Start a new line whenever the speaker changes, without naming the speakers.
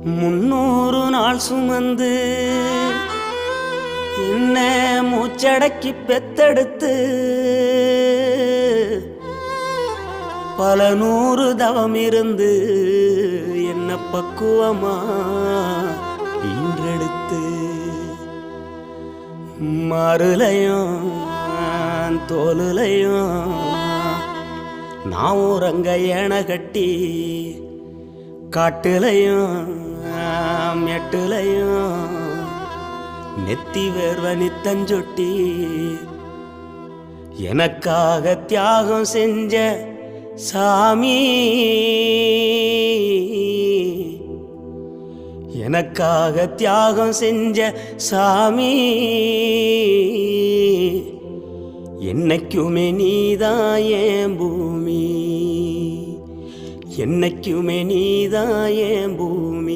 300 நாள் சுமந்து என்ன மூச்சடக்கி பெத்தெடுத்து பல 100 தவம் இருந்து என்ன பக்குவமா ஈன்றெடுத்து மறுலையும் தோலுலையும் நான் உறங்க ஏன கட்டி காட்டுலையும் மெட்டுலையும் நெத்தி வேர்வ நித்தஞ்சொட்டி எனக்காக தியாகம் செஞ்ச சாமி, எனக்காக தியாகம் செஞ்ச சாமி, என்னைக்குமே நீதான் என் பூமி, என்னைக்குமே நீதான் என் பூமி.